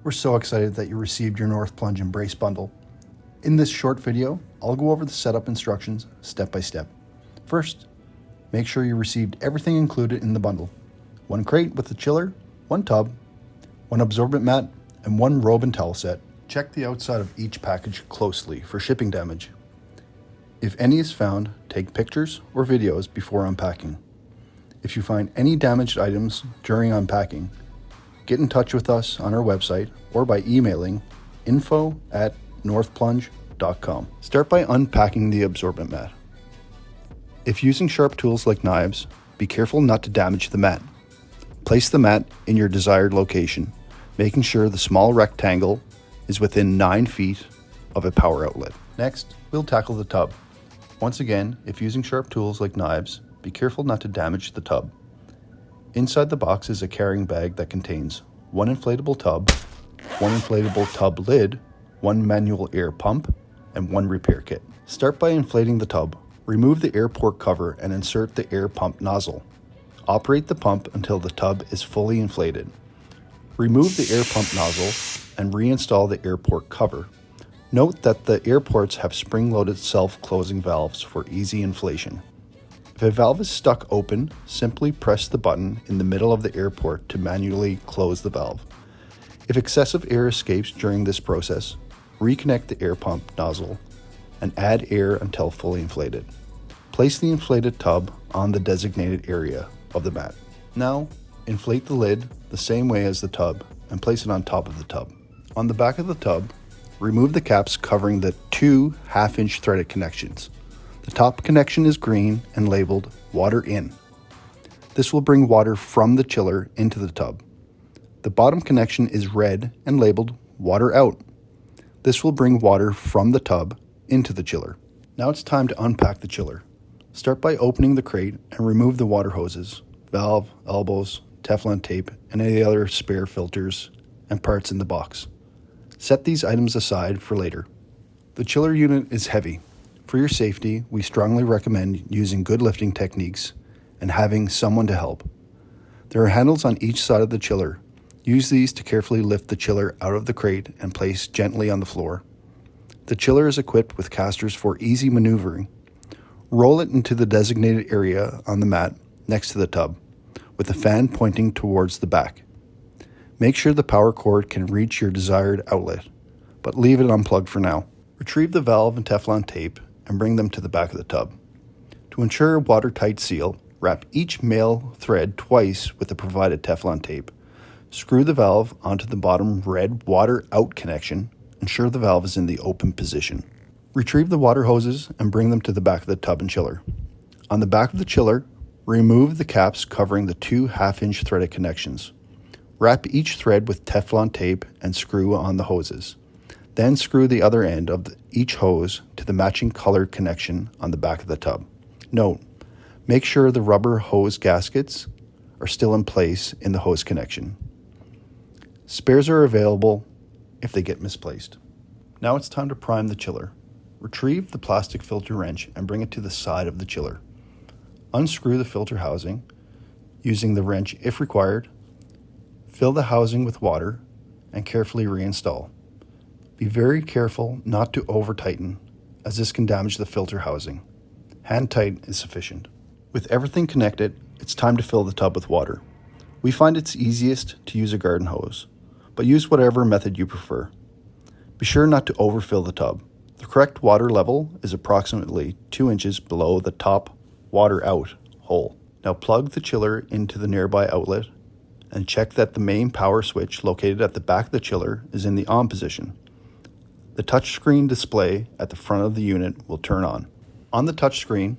We're so excited that you received your North Plunge Embrace bundle. In this short video, I'll go over the setup instructions step by step. First, make sure you received everything included in the bundle. 1 crate with a chiller, 1 tub, 1 absorbent mat, and 1 robe and towel set. Check the outside of each package closely for shipping damage. If any is found, take pictures or videos before unpacking. If you find any damaged items during unpacking, get in touch with us on our website or by emailing info@northplunge.com. Start by unpacking the absorbent mat. If using sharp tools like knives, be careful not to damage the mat. Place the mat in your desired location, making sure the small rectangle is within 9 feet of a power outlet. Next, we'll tackle the tub. Once again, if using sharp tools like knives, be careful not to damage the tub. Inside the box is a carrying bag that contains 1 inflatable tub, 1 inflatable tub lid, 1 manual air pump, and 1 repair kit. Start by inflating the tub. Remove the air port cover and insert the air pump nozzle. Operate the pump until the tub is fully inflated. Remove the air pump nozzle and reinstall the air port cover. Note that the air ports have spring-loaded self-closing valves for easy inflation. If a valve is stuck open, simply press the button in the middle of the air port to manually close the valve. If excessive air escapes during this process, reconnect the air pump nozzle and add air until fully inflated. Place the inflated tub on the designated area of the mat. Now, inflate the lid the same way as the tub and place it on top of the tub. On the back of the tub, remove the caps covering the 2 half-inch threaded connections. The top connection is green and labeled water in. This will bring water from the chiller into the tub. The bottom connection is red and labeled water out. This will bring water from the tub into the chiller. Now it's time to unpack the chiller. Start by opening the crate and remove the water hoses, valve, elbows, Teflon tape, and any other spare filters and parts in the box. Set these items aside for later. The chiller unit is heavy. For your safety, we strongly recommend using good lifting techniques and having someone to help. There are handles on each side of the chiller. Use these to carefully lift the chiller out of the crate and place gently on the floor. The chiller is equipped with casters for easy maneuvering. Roll it into the designated area on the mat next to the tub, with the fan pointing towards the back. Make sure the power cord can reach your desired outlet, but leave it unplugged for now. Retrieve the valve and Teflon tape and bring them to the back of the tub. To ensure a watertight seal, wrap each male thread twice with the provided Teflon tape. Screw the valve onto the bottom red water out connection. Ensure the valve is in the open position. Retrieve the water hoses and bring them to the back of the tub and chiller. On the back of the chiller, remove the caps covering the 2 half-inch threaded connections. Wrap each thread with Teflon tape and screw on the hoses. Then screw the other end of each hose to the matching colored connection on the back of the tub. Note, make sure the rubber hose gaskets are still in place in the hose connection. Spares are available if they get misplaced. Now it's time to prime the chiller. Retrieve the plastic filter wrench and bring it to the side of the chiller. Unscrew the filter housing using the wrench if required. Fill the housing with water and carefully reinstall. Be very careful not to over-tighten, as this can damage the filter housing. Hand tight is sufficient. With everything connected, it's time to fill the tub with water. We find it's easiest to use a garden hose, but use whatever method you prefer. Be sure not to overfill the tub. The correct water level is approximately 2 inches below the top water out hole. Now plug the chiller into the nearby outlet and check that the main power switch located at the back of the chiller is in the on position. The touchscreen display at the front of the unit will turn on. On the touchscreen,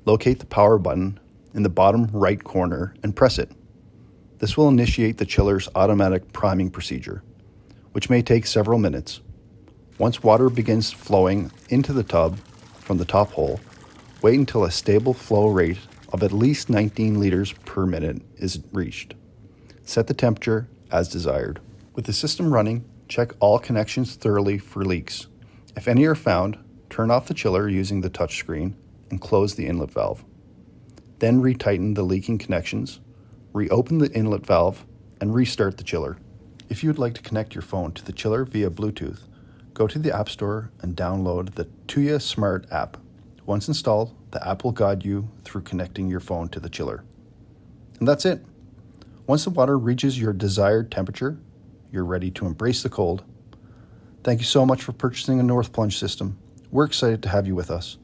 locate the power button in the bottom right corner and press it. This will initiate the chiller's automatic priming procedure, which may take several minutes. Once water begins flowing into the tub from the top hole, wait until a stable flow rate of at least 19 liters per minute is reached. Set the temperature as desired. With the system running, check all connections thoroughly for leaks. If any are found, turn off the chiller using the touchscreen and close the inlet valve. Then retighten the leaking connections, reopen the inlet valve, and restart the chiller. If you would like to connect your phone to the chiller via Bluetooth, go to the App Store and download the Tuya Smart app. Once installed, the app will guide you through connecting your phone to the chiller. And that's it. Once the water reaches your desired temperature, you're ready to embrace the cold. Thank you so much for purchasing a North Plunge system. We're excited to have you with us.